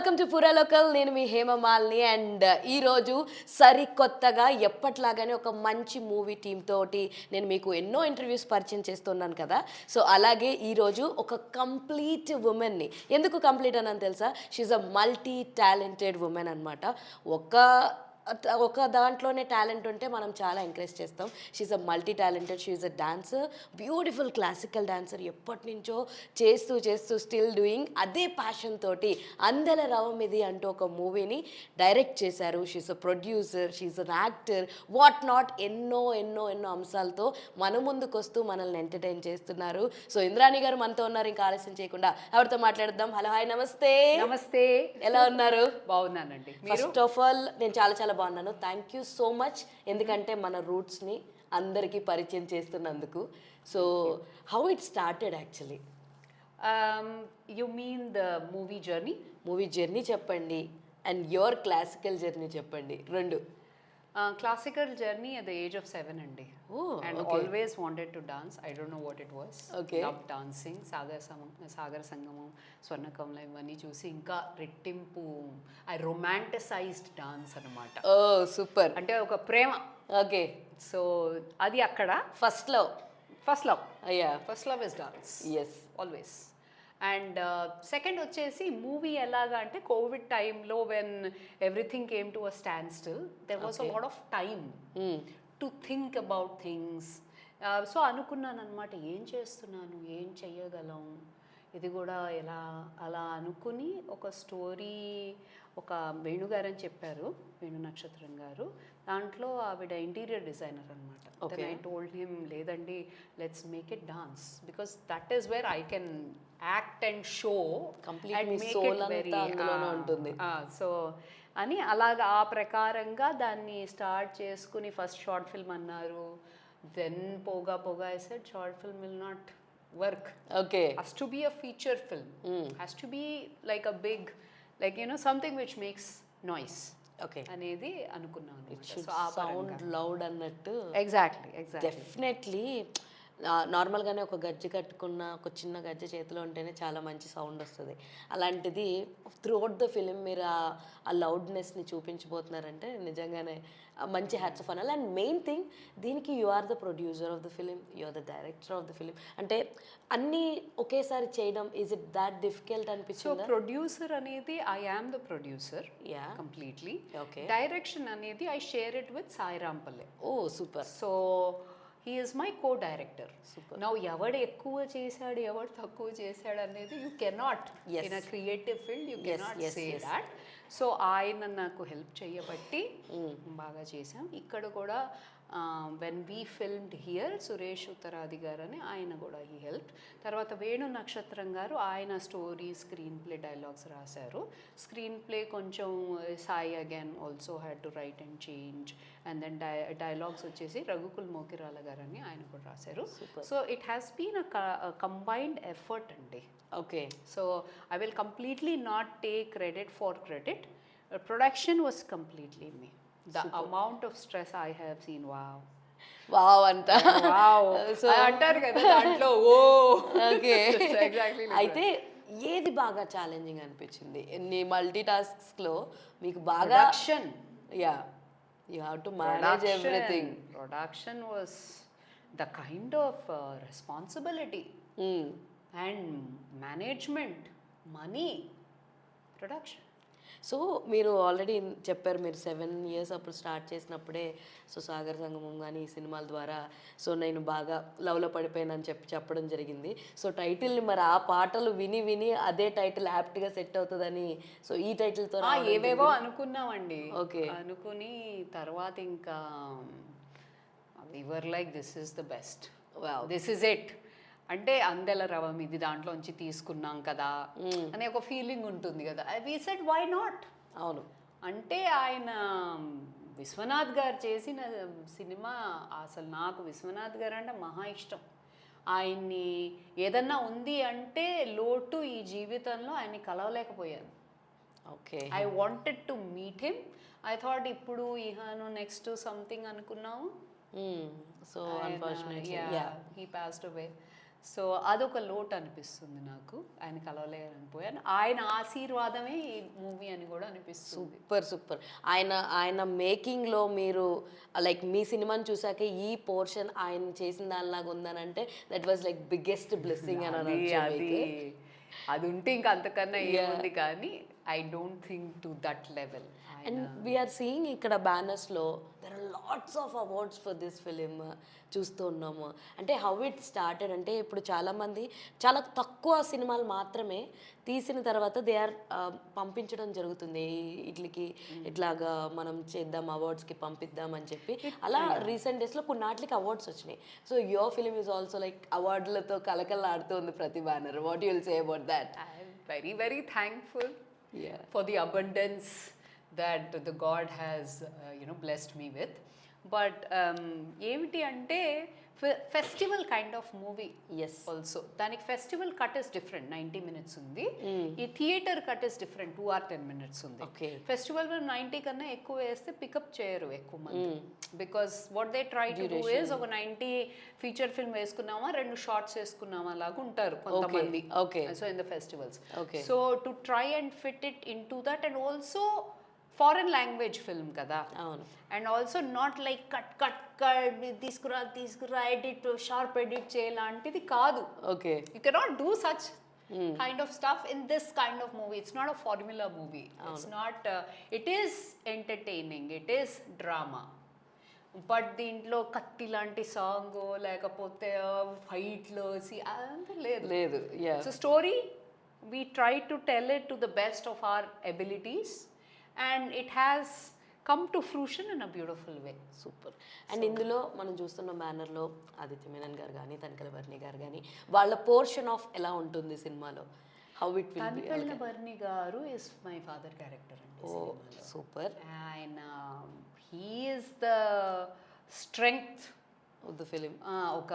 Welcome to పూరా local. నేను మీ Hema Malini and ఈరోజు సరికొత్తగా ఎప్పట్లాగానే ఒక మంచి మూవీ టీమ్ తోటి నేను మీకు ఎన్నో ఇంటర్వ్యూస్ పరిచయం చేస్తున్నాను కదా. సో అలాగే ఈరోజు ఒక కంప్లీట్ ఉమెన్ని, ఎందుకు కంప్లీట్ అని తెలుసా? She's a multi talented women అనమాట. ఒక దాంట్లోనే టాలెంట్ ఉంటే మనం చాలా ఎంకరేజ్ చేస్తాం. She's a multi talented, she's a dancer, beautiful classical dancer. ఎప్పటి నుంచో చేస్తూ స్టిల్ డూయింగ్ అదే ప్యాషన్ తోటి అందెల రవమిది అంటూ ఒక మూవీని డైరెక్ట్ చేశారు. She's a producer, she's an actor, what not, ఎన్నో అంశాలతో మన ముందుకు వస్తూ మనల్ని ఎంటర్టైన్ చేస్తున్నారు. సో ఇంద్రాణి గారు మనతో ఉన్నారు. ఇంకా ఆలస్యం చేయకుండా ఎవరితో మాట్లాడదాం. హలో, హాయ్, నమస్తే. నమస్తే. ఎలా ఉన్నారు? బాగున్నానండి. ఫస్ట్ ఆఫ్ ఆల్ నేను చాలా బాగున్నాను. Thank you so much. ఎందుకంటే మన రూట్స్ని అందరికీ పరిచయం చేస్తున్నందుకు. So how it started actually? You mean the movie journey? Movie journey చెప్పండి అండ్ యువర్ క్లాసికల్ జర్నీ చెప్పండి, రెండు. Classical journey at the age of 7 అండి. And okay. always wanted to dance. I don't know what it was. Okay. Loved dancing. సాగర సంగమం, స్వర్ణకమలం ఇవన్నీ చూసి ఇంకా రెట్టింపు I romanticized dance అనమాట. Oh super. అంటే ఒక ప్రేమ. ఓకే. సో అది అక్కడ ఫస్ట్ లవ్. First love. అయ్యా. First love is dance. Yes. Always. And second వచ్చేసి మూవీ ఎలాగా అంటే కోవిడ్ టైంలో when everything came to a standstill there was a lot of time to think about things. So అనుకున్నాను అనమాట, ఏం చేస్తున్నాను, ఏం చెయ్యగలం, ఇది కూడా ఎలా, అలా అనుకుని ఒక స్టోరీ ఒక వేణుగారు అని చెప్పారు, వేణు నక్షత్రం గారు. దాంట్లో ఆవిడ ఇంటీరియర్ డిజైనర్ అనమాట. ఐ టోల్డ్ హిమ్, లేదండి let's make it dance because that is where I can act and show ఉంటుంది. సో అని అలాగా ఆ ప్రకారంగా దాన్ని స్టార్ట్ చేసుకుని ఫస్ట్ షార్ట్ ఫిల్మ్ అన్నారు. దెన్ పోగా I said short film will not work. Okay. Has to be a feature film. Has to be like a big, like something which makes noise. Okay. అనేది అనుకున్నాను. It should sound loud అన్నట్టు. Exactly. Definitely. నార్మల్గానే ఒక గజ్జి కట్టుకున్న ఒక చిన్న గజ్జి చేతిలో ఉంటేనే చాలా మంచి సౌండ్ వస్తుంది. అలాంటిది త్రూఅవుట్ ద ఫిలిం మీరు ఆ లౌడ్నెస్ని చూపించబోతున్నారంటే నిజంగానే మంచి హ్యాట్స్ ఆఫ్ అనాలి. అండ్ మెయిన్ థింగ్, దీనికి you are the producer of the film, you are the director of the film. అంటే అన్నీ ఒకేసారి చేయడం ఈజ్ ఇట్ దాట్ డిఫికల్ట్ అనిపించింది? సో ప్రొడ్యూసర్ అనేది I am the producer completely. Okay. Direction అనేది I share it with Sai Rampalle. Oh super. So he is my co director. Now ఎవడు ఎక్కువ చేశాడు, ఎవడు తక్కువ చేశాడు అనేది you cannot in a creative field you cannot say that. So ఆయన నాకు హెల్ప్ చేయబట్టి బాగా చేశాం. ఇక్కడ కూడా when we filmed here Suresh ఉత్తరాది గారు అని ఆయన కూడా హీ హెల్ప్. తర్వాత వేణు నక్షత్రం గారు ఆయన స్టోరీ, స్క్రీన్ ప్లే, డైలాగ్స్ రాశారు. స్క్రీన్ ప్లే కొంచెం Sai again also had to write and change. And then dialogues వచ్చేసి రఘుకుల్ మోకిరాల గారు అని ఆయన కూడా రాశారు. So it has been a combined effort అండి. Okay. So I will completely not take credit for credit. Production was completely me. The amount of stress I have seen, wow అంట. So అంటారు కదా దాంట్లో ఓ. ఓకే. ఎగ్జాక్ట్లీ. అయితే ఏది బాగా challenging అనిపించింది ఎన్ని మల్టీ టాస్క్స్లో మీకు బాగా? Production. Yeah, you have to manage everything. Production was the kind of responsibility and management, money, production. So మీరు ఆల్రెడీ చెప్పారు, మీరు 7 years అప్పుడు స్టార్ట్ చేసినప్పుడే సో సాగర సంగమం కానీ ఈ సినిమాల ద్వారా సో నేను బాగా లవ్లో పడిపోయానని చెప్పడం జరిగింది. సో టైటిల్ని మరి ఆ పాటలు విని అదే టైటిల్ యాప్ట్గా సెట్ అవుతుందని సో ఈ టైటిల్తో ఏవేవో అనుకున్నామండి. ఓకే. అనుకుని తర్వాత ఇంకా we were like this is the best, this is it. అంటే అందెల రవం ఇది దాంట్లోంచి తీసుకున్నాం కదా అనే ఒక ఫీలింగ్ ఉంటుంది కదా. We said why not. అవును. అంటే ఆయన విశ్వనాథ్ గారు చేసిన సినిమా, అసలు నాకు విశ్వనాథ్ గారు అంటే మహా ఇష్టం. ఆయన్ని ఏదన్నా ఉంది అంటే లోటు ఈ జీవితంలో ఆయన్ని కలవలేకపోయాను. Okay. I wanted to meet him. I thought ఇప్పుడు ఇహాను నెక్స్ట్ సంథింగ్ అనుకున్నాము. So unfortunately he passed away. So అదొక లోటు అనిపిస్తుంది నాకు, ఆయన కలవలేకపోయాను. ఆయన ఆశీర్వాదమే ఈ మూవీ అని కూడా అనిపిస్తుంది. సూపర్ ఆయన మేకింగ్లో మీరు లైక్ మీ సినిమాని చూసాక ఈ పోర్షన్ ఆయన చేసిన దానిలాగా ఉందనంటే that was like biggest blessing అని అది ఉంటే ఇంకా అంతకన్నా ఏముంది, కానీ I don't think to that level. And we're seeing ఇక్కడ బ్యానర్స్లో there are lots of awards for this film చూస్తూ ఉన్నాము. అంటే హౌ ఇట్ స్టార్టెడ్ అంటే ఇప్పుడు చాలామంది చాలా తక్కువ సినిమాలు మాత్రమే తీసిన తర్వాత దే ఆర్ పంపించడం జరుగుతుంది ఇట్లకి ఇట్లాగా మనం చేద్దాం అవార్డ్స్కి పంపిద్దాం అని చెప్పి. అలా రీసెంట్ డేస్లో కొన్నాటికి అవార్డ్స్ వచ్చినాయి. So your film is also like అవార్డులతో కలకలాడుతుంది ప్రతి banner. What you will say about that? Very, very thankful for the abundance that the God has, blessed me with. But ఏమిటి అంటే festival kind of movie. Yes, also దానికి festival cut is different, 90 minutes ఉంది. ఈ theatre cut is different, 2 or 10 minutes ఉంది. Okay, festival 90 కన్నా ఎక్కువ వేస్తే pick up చేయరు ఎక్కువ మంది. Because what they try to do is ఒక 90 ఫీచర్ ఫిల్మ్ వేసుకున్నామా, 2 షార్ట్స్ వేసుకున్నామా లాగా ఉంటారు కొంతమంది. Okay, so in the festivals. Okay, so to try and fit it in to that, and also foreign language film కదా. అవును. And also not like cut తీసుకురా edit sharp edit చేయలాంటిది కాదు. Okay, you cannot do such kind of stuff in this kind of movie. It's not a formula movie. It's not it is entertaining, it is drama. But దీంట్లో కత్తి లాంటి song లేకపోతే ఫైట్లు అంత లేదు. లేదు. So story we try to tell it to the best of our abilities, and it has come to fruition in a beautiful way. Super. And ఇందులో మనం చూస్తున్న బ్యానర్లో ఆదిత్య మేనన్ గారు కానీ తనికెళ్ళ భరణి గారు కానీ వాళ్ళ పోర్షన్ ఆఫ్ ఎలా ఉంటుంది సినిమాలో? How it will be? Tanikella Bharani garu is my father character అండి. ఓ సూపర్. ఆయన he is the strength of the film. ఒక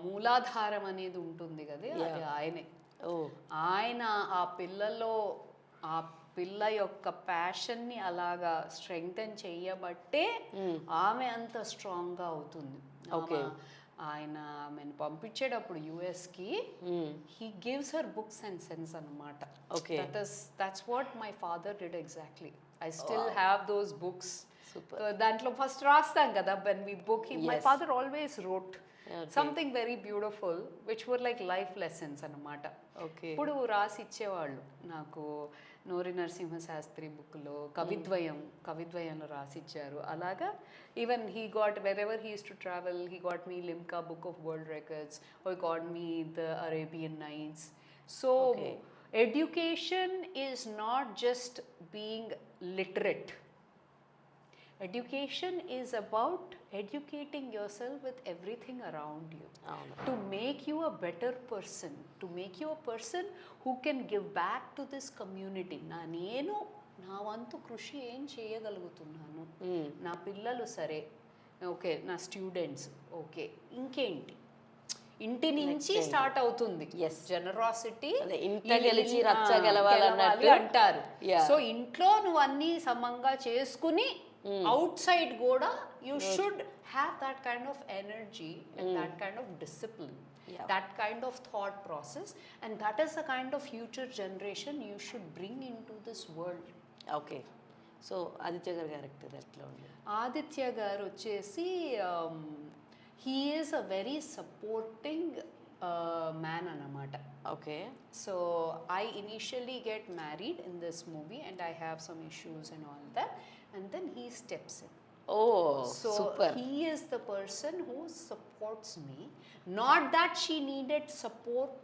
మూలాధారం అనేది ఉంటుంది కదా, అది ఆయనే. ఆయన ఆ పిల్లలో ఆ పిల్ల యొక్క ప్యాషన్ని అలాగా స్ట్రెంగ్తెన్ చెయ్యబట్టే ఆమె అంత స్ట్రాంగ్గా అవుతుంది. ఆయన ఆమెను పంపించేటప్పుడు యుఎస్కి he gives her books and sense అనమాట. That's what my father did exactly. I still have those books. దాంట్లో ఫస్ట్ రాస్తాం కదా when we book, my father always wrote something very beautiful which were like life lessons అన్నమాట. ఇప్పుడు రాసి ఇచ్చేవాళ్ళు నాకు. నోరి నరసింహ శాస్త్రి బుక్లో కవిద్వయంలో రాసిచ్చారు. అలాగా even he got wherever he use to travel, he got me Limca book of world records, or got me the Arabian nights. So education is not just being literate. Education is about educating yourself with everything around you to make you a better person, to make you a person who can give back to this community. నేను నా వంతు కృషి ఏం చేయగలుగుతున్నాను, నా పిల్లలు సరే okay, నా స్టూడెంట్స్ ఓకే, ఇంకేంటి ఇంటి నుంచి స్టార్ట్ అవుతుంది. జనరాసిటీ అంటారు. సో ఇంట్లో నువ్వు అన్ని సమంగా చేసుకుని outside goda you should have that kind of energy and that kind of discipline, that kind of thought process, and that is the kind of future generation you should bring into this world. Okay, so Aditya garu character etla undi? Aditya garu vachesi he is a very supporting man anamata. Okay, so I initially get married in this movie and I have some issues and all that, and then he steps in. So super. He is the person who supports me. Not that she needed support.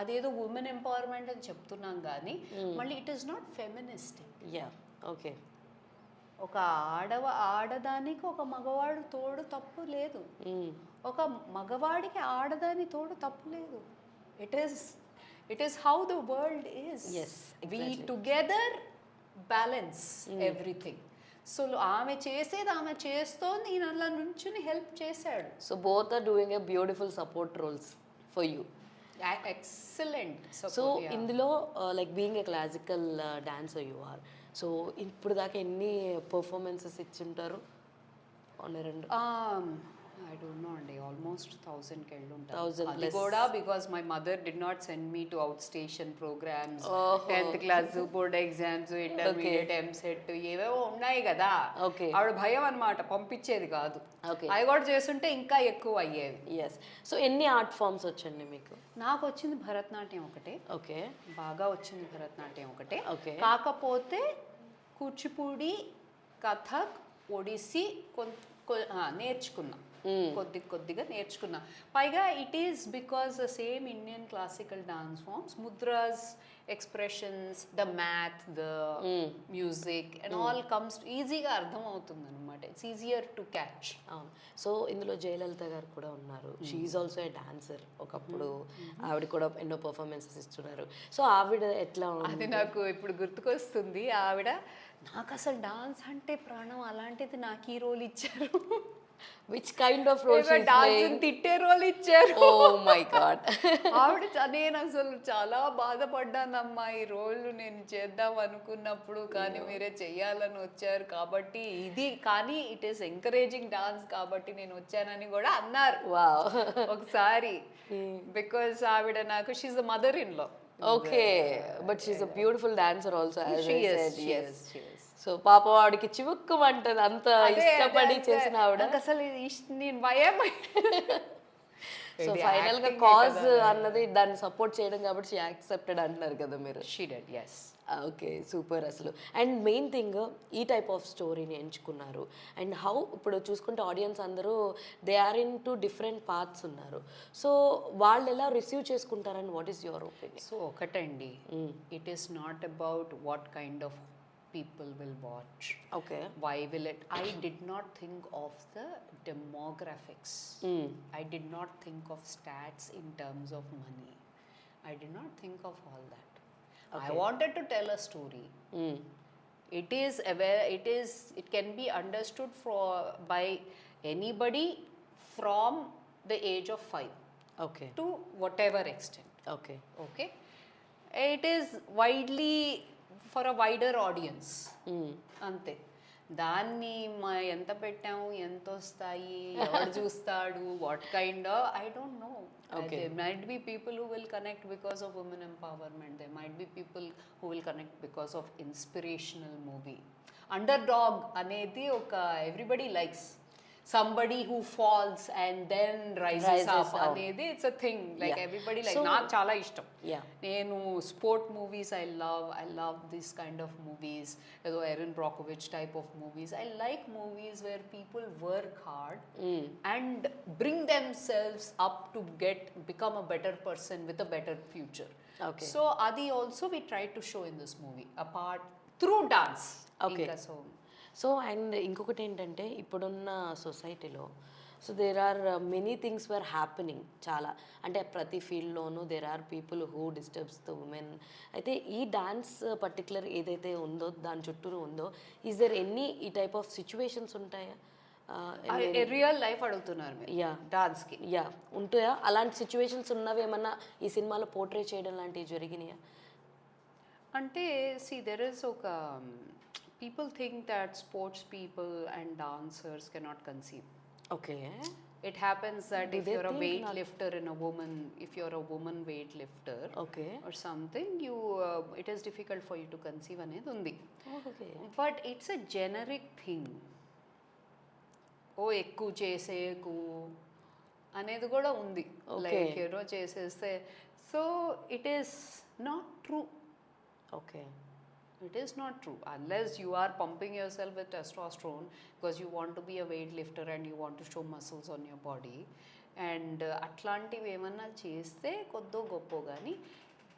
అదేదో women empowerment అని చెప్తున్నాం కానీ మళ్ళీ it is not feministic. Okay, ఒక ఆడదానికి ఒక మగవాడు తోడు తప్పు లేదు, ఒక మగవాడికి ఆడదాని తోడు తప్పు లేదు. It is how the world is. We together balance everything. So ఆమె చేసేది ఆమె చేస్తోంది, ఈయన అలా నుంచుని హెల్ప్ చేశాడు. So both are doing a beautiful support roles for you. Excellent. So ఇందులో like being a classical dancer you are, so ఇప్పుడు దాకా ఎన్ని పర్ఫార్మెన్సెస్ ఇచ్చుంటారు? 1 2 ఐ డోంట్ నో అండి, ఆల్మోస్ట్ 1000కి వెళ్ళి 1000 ఉంటుంది. అది కూడా because my mother did not send me to out station programs, 10th class board exams, intermediate, EAMCET ఏవేవో ఉన్నాయి కదా, ఓకే ఆవిడ భయం అన్నమాట, పంపించేది కాదు. ఓకే అవి కూడా చేస్తుంటే ఇంకా ఎక్కువ అయ్యేవి. ఎస్. సో ఎన్ని ఆర్ట్ ఫామ్స్ వచ్చండి మీకు? నాకు వచ్చింది భరతనాట్యం ఒకటే, ఓకే బాగా వచ్చింది భరతనాట్యం ఒకటే. ఓకే కాకపోతే కూచిపూడి, కథక్, ఒడిస్సీ నేర్చుకున్నా, కొద్దిగా నేర్చుకున్నా. పైగా it is because the same Indian classical dance forms, mudras, expressions, the math, the music and all comes ఈజీగా అర్థం అవుతుంది అనమాట. It's easier to catch. అవును. సో ఇందులో జయలలిత గారు కూడా ఉన్నారు. She's also a dancer. ఒకప్పుడు ఆవిడ కూడా ఎన్నో పర్ఫార్మెన్సెస్ ఇస్తున్నారు. సో ఆవిడ ఎట్లా అది నాకు ఇప్పుడు గుర్తుకొస్తుంది. ఆవిడ నాకు అసలు డాన్స్ అంటే ప్రాణం, అలాంటిది నాకు ఈ రోల్ ఇచ్చారు. Which kind of role? Dance తిట్టే రోల్ ఇచ్చారు. Oh my god. ఆవిడ నేను అసలు చాలా బాధపడ్డానమ్మా, ఈ రోల్ నేను చేద్దాం అనుకున్నప్పుడు, కానీ మీరే చెయ్యాలని వచ్చారు కాబట్టి ఇది, కానీ ఇట్ ఈస్ ఎంకరేజింగ్ డాన్స్ కాబట్టి నేను వచ్చానని కూడా అన్నారు వావ్. ఒకసారి. బికాస్ ఆవిడ నాకు she's the mother in law. Okay, but she's a beautiful dancer also. So So పాపం ఆవిడకి చివుక్కుమంటది, అంత ఇష్టపడి చేసిన ఆవిడ. అసలు నేను భయం. సో ఫైనల్ గా కాజ్ అన్నది దాన్ని సపోర్ట్ చేయడం కాబట్టి షీ యాక్సెప్టెడ్ అంటున్నారు కదా మీరు. She did, yes. Okay, super అసలు. అండ్ మెయిన్ థింగ్ ఈ టైప్ ఆఫ్ స్టోరీని ఎంచుకున్నారు. అండ్ హౌ ఇప్పుడు చూసుకుంటే ఆడియన్స్ అందరూ they are in two different parts ఉన్నారు. సో వాళ్ళు ఎలా రిసీవ్ చేసుకుంటారని what is your opinion? So ఒకటండి, it is not about what kind of people will watch. Okay. Why will it? I did not think of the demographics. I did not think of stats in terms of money. I did not think of all that. Okay. I wanted to tell a story. It is aware. It can be understood by anybody from the age of 5. Okay. To whatever extent. Okay. Okay. It is widely for a wider audience, అంతే. దాన్ని ఎంత పెట్టాము, ఎంత వస్తాయి, ఎవరు చూస్తాడు, what kind of, I don't no. There might be people who will connect because of women empowerment. There might be people who will connect because of inspirational movie. Underdog అనేది ఒక everybody likes. Somebody who falls and then rises up అనేది it's a thing, like everybody like. నాకు చాలా ఇష్టం. నేను sport movies I love this kind of movies, ఏదో Erin బ్రాకోవిచ్ type of movies. I like movies where people work hard and bring themselves up to become a better person with a better future. So adi also we try to show in this movie apart through dance. So and ఇంకొకటి ఏంటంటే ఇప్పుడున్న సొసైటీలో so there are many things were happening చాలా, అంటే ప్రతి ఫీల్డ్లోనూ there are people who disturbs the women. అయితే ఈ డాన్స్ పర్టికులర్ ఏదైతే ఉందో దాని చుట్టూరు ఉందో, ఈజ్ దేర్ ఎనీ ఈ టైప్ ఆఫ్ సిచ్యువేషన్స్ ఉంటాయా? రియల్ లైఫ్ అడుగుతున్నారు డాన్స్కి? ఉంటాయా అలాంటి సిచ్యువేషన్స్ ఉన్నవి ఏమన్నా ఈ సినిమాలో పోర్ట్రే చేయడం లాంటివి జరిగినాయా? అంటే there is ఒక people think that sports people and dancers cannot conceive. Okay. It happens that if you're a weightlifter in a woman, if you're a woman weightlifter, okay, or something, you it is difficult for you to conceive అనేది ఉంది. Okay. But it's a generic thing. ఎక్కువ చేసేకు అనేది కూడా ఉంది, like ఏదో చేసేస్తే. So it is not true. Okay. It is not true unless you are pumping yourself with testosterone because you want to be a weightlifter and you want to show muscles on your body. And atlantivi emanna cheste koddo goppo gani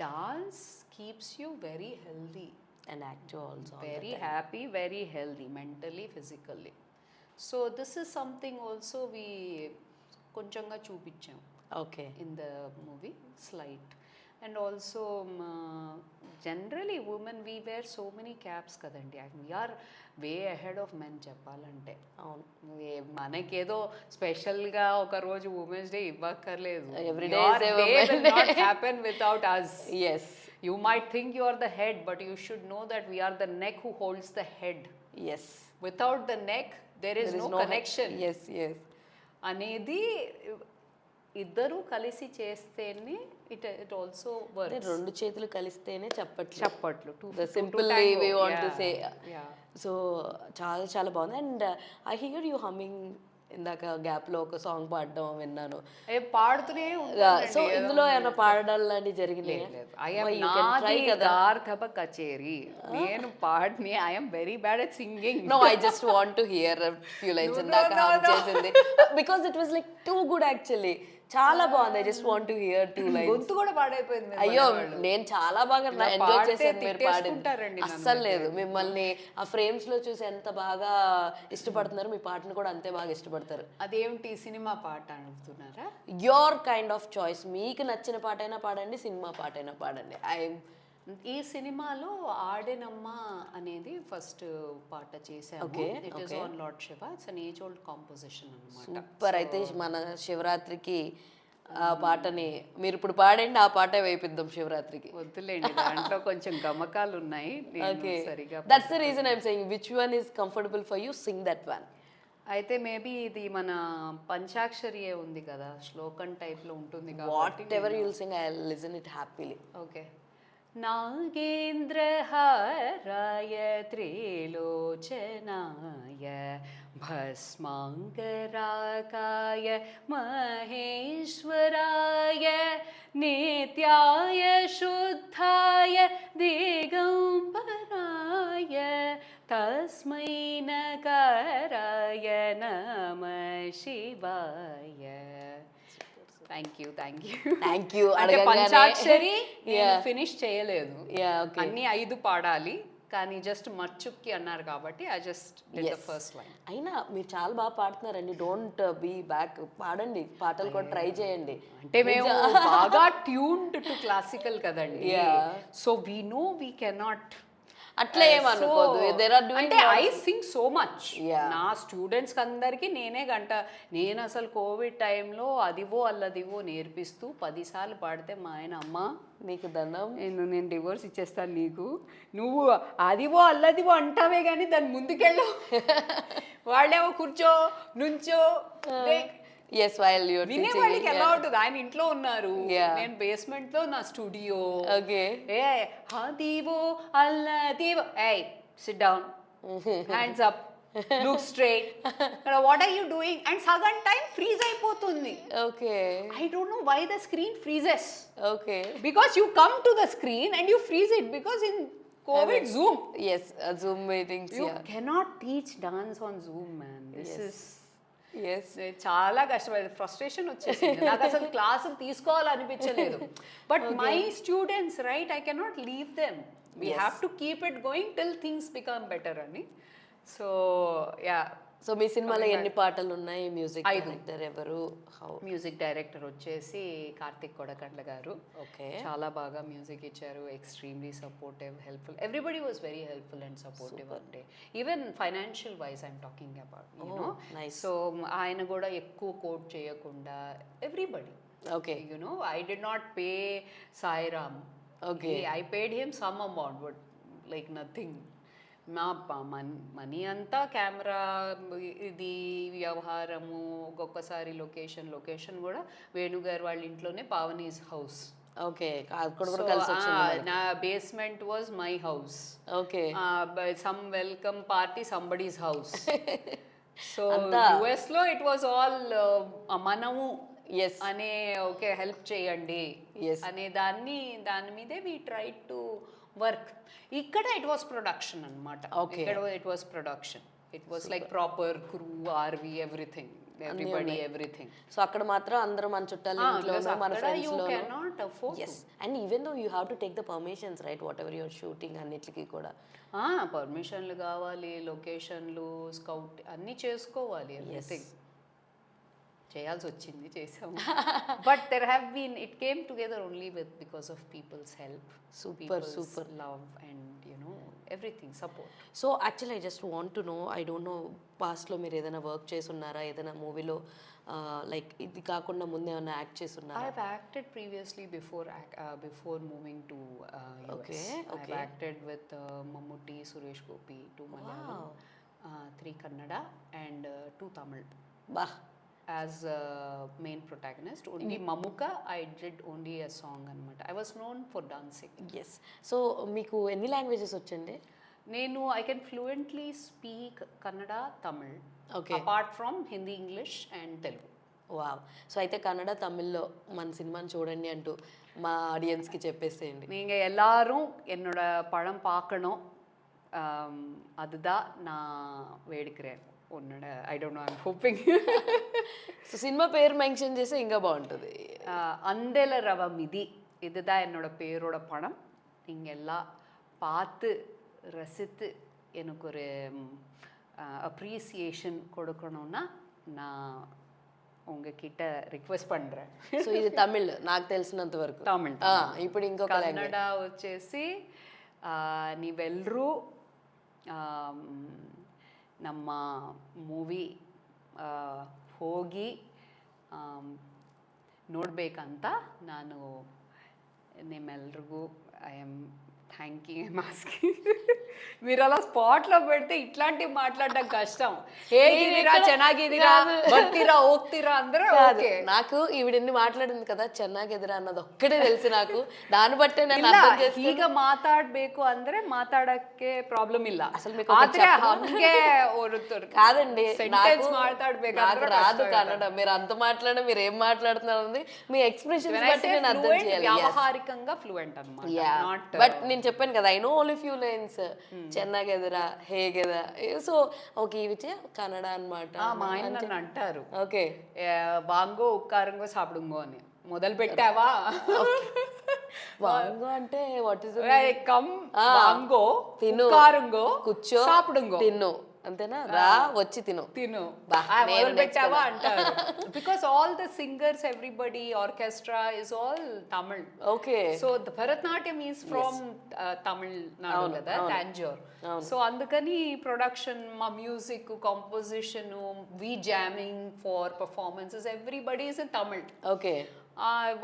dance keeps you very healthy and active also, very happy, very healthy mentally, physically. So this is something also we konchanga chupicham. Okay. In the movie slight. And also generally women we wear so many caps kadandi, we are way ahead of men చెప్పాలంటే. అవును, మనకేదో స్పెషల్గా ఒక రోజు women's day ఇవ్వక్కర్లేదు. Every day will not happen without us. Yes. You might think you are the head, but you should know that we are the neck who holds the head. Yes. Without the neck there is no connection. Yes, yes. అనేది ఇద్దరు కలిసి చేస్తేనే it also work. రెండు చేతులు కలిస్తేనే చప్పట్లు. చప్పట్లు simply we want to say. So చాలా చాలా బాగుంది. And I hear you humming ఇందాక గ్యాప్ లో ఒక సాంగ్ పాడడం విన్నాను. పాడుతూనే సో ఇందులో ఏమైనా పాడడం లాంటివి జరిగినాయి? గార్ధబ కచేరి నేను పాడిని. I'm very bad at singing. No, I just want to hear a few lines ఇందాక hum చేసింది. Because it was like too good actually. చాలా బాగుంది. I just want to hear 2 lines. గొంతు కూడా పాడైపోయింది. అయ్యో నేను చాలా బాగా ఎంజాయ్ చేశాను మీరు పాడింది. అస్సలు లేదు, మిమ్మల్ని ఆ ఫ్రేమ్స్ లో చూసి ఎంత బాగా ఇష్టపడుతున్నారు, మీ పాటను కూడా అంతే బాగా ఇష్టపడతారు. అదేమిటి సినిమా పాట అడుగుతున్నారా? Your kind of choice. మీకు నచ్చిన పాట అయినా పాడండి, సినిమా పాట అయినా పాడండి. ఈ సినిమాలో ఆడెనమ్మ అనేది ఫస్ట్ పాట చేశాము. It is on lord Shiva. It's an age old composition అన్నమాట. సూపర్. అయితే మన శివరాత్రికి ఆ పాటని మీరు ఇప్పుడు పాడండి, ఆ పాట వేయిద్దాం శివరాత్రికి. వద్దులేండి, దాంట్లో కొంచెం గమకాలు ఉన్నాయి. సరిగా that's the reason I'm saying which one is comfortable for you, Singh that one. అయితే మేబీ ఇది మన పంచాక్షరియే ఉంది కదా, శ్లోకం టైప్ లో ఉంటుంది కాబట్టి whatever you will sing I will listen it happily. Okay. నాగేంద్రహారాయ త్రిలోచనాయ భస్మాంగరాకాయ మహేశ్వరాయ నిత్యాయ శుద్ధాయ దిగంబరాయ తస్మై నకారాయ నమః శివాయ. Thank you. అంటే పంచాక్షరి ఫినిష్ చేయలేదు, అన్ని 5 పాడాలి కానీ జస్ట్ మచ్చుక్కి అన్నారు కాబట్టి I just did the first line. అయినా మీరు చాలా బాగా పాడుతున్నారండి. డోంట్ బీ బ్యాక్, పాడండి, పాటలు కూడా ట్రై చేయండి. అంటే మేము బాగా ట్యూన్డ్ టు క్లాసికల్ కదండి. So we know we cannot అట్లా ఏమనుకోదు. అంటే ఐ సింగ్ సో మచ్. నా స్టూడెంట్స్కి అందరికీ నేనే నేను అసలు కోవిడ్ టైంలో అదివో అల్లదివో నేర్పిస్తూ 10 సార్లు పాడితే మా ఆయన, అమ్మ నీకు దండం, నేను డివోర్స్ ఇచ్చేస్తాను నీకు, నువ్వు అదివో అల్లదివో అంటావే కానీ దాని ముందుకెళ్ళు. వాళ్ళేమో కూర్చో నుంచో yes while you're వినేవాళ్ళకి ఎలా ఉంటుంది. ఆయన ఇంట్లో ఉన్నారు, నేను బేస్మెంట్ లో నా స్టూడియో. ఓకే. అదివో అల్లదివో, ఏయ్ sit down, hands up, look straight, what are you doing, and సగం టైం ఫ్రీజ్ అయిపోతుంది. Okay. I don't know why the screen freezes. Okay. Because you come to the screen and you freeze it because in COVID Zoom. Yes, Zoom meetings. You cannot teach dance on Zoom, man. This is yes. చాలా కష్టమైంది. Frustration వచ్చేసింది నాకు, అసలు క్లాసులు తీసుకోవాలనిపించలేదు. But my students right, I cannot leave them, we have to keep it going till things become better అని. So yeah. So మీ సినిమాలో ఎన్ని పాటలు ఉన్నాయి? మ్యూజిక్ డైరెక్టర్ ఎవరు? మ్యూజిక్ డైరెక్టర్ వచ్చేసి కార్తిక్ కొడకండ్ల గారు. ఓకే. చాలా బాగా మ్యూజిక్ ఇచ్చారు. Extremely supportive, helpful. Everybody was very helpful and supportive. అంటే even financial wise I'm talking about, you know. So ఆయన కూడా ఎక్కువ కోట్ చేయకుండా everybody. Okay. You know I did not pay Sairam. Okay. I paid him some amount but like nothing. నా money అంతా camera, ఇది వ్యవహారము, ఒక్కొక్కసారి లొకేషన్ కూడా వేణుగారు వాళ్ళ ఇంట్లోనే, పావనీస్ హౌస్. ఓకే. నా basement was my house. Okay. Some welcome party somebody's house. So US లో ఇట్ వాజ్ ఆల్ మనము అనే, ఓకే హెల్ప్ చేయండి అనే దాని మీదే వి ట్రై టు వర్క్. ఇక్కడ ఇట్ వాస్ ప్రొడక్షన్ అన్నమాట. ఇక్కడ it was production. It was like proper crew, ఆర్వి, ఎవ్రీథింగ్, ఎవ్రీబడి, ఎవ్రీథింగ్. సో అక్కడ మాత్రం అందరూ మన చుట్టాల ఇంట్లోనూ, మన ఫ్రెండ్స్ లోనూ. You cannot afford. yes, and even though you have to take the permissions, right, whatever you're shooting అన్నిటికీ కూడా పర్మిషన్లు కావాలి, లొకేషన్లు, స్కౌట్ అన్నీ చేసుకోవాలి, ఎవ్రీథింగ్ చేయాల్సి వచ్చింది, చేసాము. But there have been, it came together only with because of people's help, super love and you know everything, support. So actually I just want to know, I don't know పాస్ట్లో మీరు ఏదైనా work చేస్తున్నారా, ఏదైనా మూవీలో like ఇది కాకుండా ముందు ఏమైనా యాక్ట్ చేస్తున్నారా? I have acted previously before moving to US. I have acted with Mammootty, Suresh Gopi, 2 Malayalam, 3 Kannada and 2 Tamil. బా, as a main protagonist. Only Mamuka, I did only a song anamata. I was known for dancing. Yes. So మీకు ఎన్ని languages వచ్చండి? I can fluently speak Kannada, Tamil. Okay. Apart from Hindi, English and Telugu. Wow. So అయితే కన్నడ, తమిళ్లో మన సినిమాని చూడండి అంటూ మా ఆడియన్స్కి చెప్పేసేయండి. நீங்கள் எல்லாரும் என்னோட படம் பார்க்கணும், அதுதான் நான் வேடிக்கிறேன் உன்னோட. I don't know, I am hoping. So cinema పేరు మెన్షన్ చేస్తే ఇంకా బాగుంటుంది. அந்தல ரவமிதி, இதுதான் என்னோட பேரோட படம். நீங்கள் எல்லாம் பார்த்து ரசித்து எனக்கு ஒரு அப்ரிசியேஷன் கொடுக்கணும்னா நான் உங்ககிட்ட రిక్వెస్ట్ பண்ணுறேன். సో ఇది తమిళ్ నాకు తెలిసినంత వరకు. తమిళ్. ఇప్పుడు ఇంకొక కన్నడ వచ్చేసి ನೀವೆಲ್ಲರೂ ನಮ್ಮ ಮೂವಿ ಹೋಗಿ ನೋಡಬೇಕಂತ ನಾನು ನಿಮ್ಮೆಲ್ರಿಗೂ I am thanking, I'm asking. మీరు అలా స్పాట్లో పెడితే ఇట్లాంటివి మాట్లాడడం కష్టం. ಹೇಗಿದ್ದೀರಾ, ಚೆನ್ನಾಗಿದ್ದೀರಾ, ಬರ್ತೀರಾ, ಹೋಗ್ತೀರಾ ಅಂದ್ರೆ ఓకే. నాకు ఈవిడన్ని మాట్లాడింది కదా ಚೆನ್ನಾಗಿದ್ದೀರಾ అన్నది ఒక్కటే తెలుసు నాకు. దాన్ని బట్టే నేను అర్థం చేసి ಈಗ ಮಾತಾಡ್ಬೇಕು ಅಂದ್ರೆ ಮಾತಾಡಕ್ಕೆ ಪ್ರಾಬ್ಲಮ್ ಇಲ್ಲ. ಅಸలు ಆದ್ರೆ ಹಂಗೆ ಹೊರತುರು కాదండి, ಸೆಂಟೆನ್ಸ್ ಮಾತಾಡ್ಬೇಕು నాకు రాదు కన్నడ. మీరు అంత మాట్లాడినా మీరు ఏం మాట్లాడుతున్నారు ఉంది మీ ఎక్స్ప్రెషన్స్ బట్టి నేను అర్థం చేయాలి. వ్యావహారికంగా ఫ్లూయెంట్ అన్నమాట. బట్ నేను చెప్పాను కదా, I know only few lines. ಚೆನ್ನಾಗಿದ್ದೀರಾ, ಹೇಗಿದ್ದೀರಾ. సో ఓకే, ఇవి కన్నడ అన్నమాట. మా ఆయన నన్ను అంటారు, ఓకే వాంగో ఉక్కారంగో సాపిడుంగో అని. మొదలు పెట్టావా? వాంగో అంటే వాట్ ఇస్ కమ్ వాంగో తిను, ఉక్కారంగో కూర్చో, సాపిడుంగో, తిను, అంతేనా? రా, వచ్చి తిను, తిను, మొదలు పెట్టావా అంటారు. Because all the singers, everybody, orchestra is all Tamil. Okay. So the Bharatanatyam is from Tamil Nadu కదా, తాంజోర్. సో అందుకని ప్రొడక్షన్, మా music, composition, we jamming for performances, everybody is in Tamil. Okay.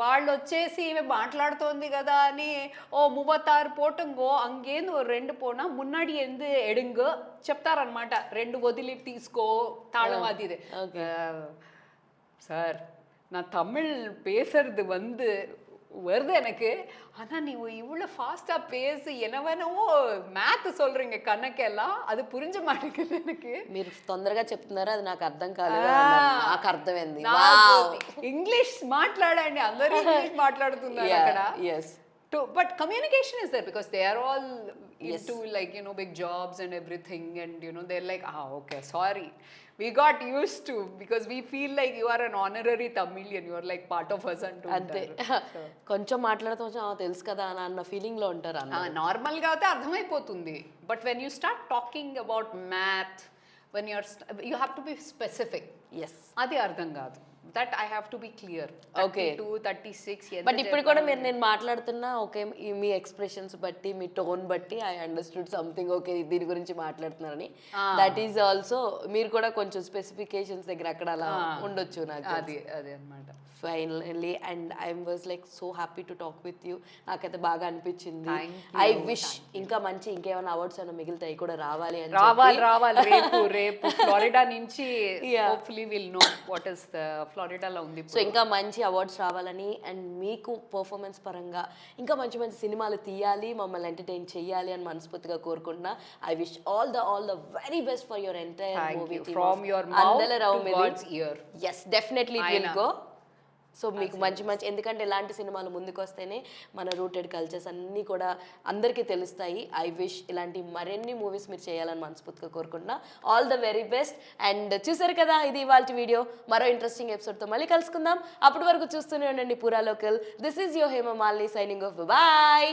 వాళ్ళు వచ్చేసి ఈమె మాట్లాడుతోంది కదా అని ఓ 36 పోటుంగో అంగేందు 2 పోనా మున్నాడి ఎందు ఎడుంగో చెప్తారనమాట. 2 వదిలి తీసుకో తాళం అది ఇది. சார், நான் தமிழ் பேசுறது வருது எனக்கு, ஆனால் நீ இவ்வளோ ஃபாஸ்ட்டாக பேசி என்னவெனவோ மேத் சொல்கிறீங்க கணக்கெல்லாம், அது புரிஞ்ச மாட்டேங்குது எனக்கு. మీరు తొందరగా చెప్తున్నారా, అది నాకు అర్థం కాలేదు. నాకు అర్థమైంది. ఇంగ్లీష్ మాట్లాడండి, అందరూ ఇంగ్లీష్ మాట్లాడుతున్నారు అక్కడ. Yes. But communication is there because they are all into like, you know, big jobs and everything, and you know, they're like, okay, sorry, we got used to, because we feel like you are an honorary Tamilian, you are like part of us అంటూ అంతే. కొంచెం మాట్లాడుతూ తెలుసు కదా అన్న feeling లో ఉంటారు. Normal గా అయితే అర్థమైపోతుంది. But when you start talking about math, when you have to be specific. Yes. అది అర్థం కాదు. That I have to be clear. Okay. 36. But ఇప్పుడు కూడా నేను మాట్లాడుతున్నా ఓకే, మీ ఎక్స్ప్రెషన్స్ బట్టి, మీ టోన్ బట్టి ఐ అండర్స్టూడ్ సంథింగ్. ఓకే, దీని గురించి మాట్లాడుతున్నారని. దట్ ఈస్ ఆల్సో మీరు కూడా కొంచెం స్పెసిఫికేషన్స్ దగ్గర అక్కడ అలా ఉండొచ్చు నాకు. అది అన్నమాట. Finally and I was like so happy to talk with you. నాకైతే బాగా అనిపించింది. ఐ విష్ ఇంకా మంచి ఇంకేమైనా అవార్డ్స్ అయినా మిగులుతాయి కూడా రావాలి అని. రావాలి రేపు ఫ్లోరిడా నుంచి hopefully will know what is the ఫ్లోరిడాలో ఉంది. సో ఇంకా మంచి అవార్డ్స్ రావాలని అండ్ మీకు పర్ఫార్మెన్స్ పరంగా ఇంకా మంచి మంచి సినిమాలు తీయాలి, మమ్మల్ని ఎంటర్టైన్ చేయాలి అని మనస్ఫూర్తిగా కోరుకుంటున్నా. I wish all the very best for your entire movie team. From your mouth to god's ear. yes, definitely it will go. So మీకు మంచి ఎందుకంటే ఇలాంటి సినిమాలు ముందుకు వస్తేనే మన రూటెడ్ కల్చర్స్ అన్నీ కూడా అందరికీ తెలుస్తాయి. ఐ విష్ ఇలాంటి మరిన్ని మూవీస్ మీరు చేయాలని మనస్ఫూర్తిగా కోరుకుంటున్నా. All the very best. And చూసారు కదా, ఇది ఇవాల్టి వీడియో. మరో ఇంట్రెస్టింగ్ ఎపిసోడ్తో మళ్ళీ కలుసుకుందాం. అప్పటి వరకు చూస్తూనే ఉండండి పురా local. This is your Hema Malini signing off. Bye.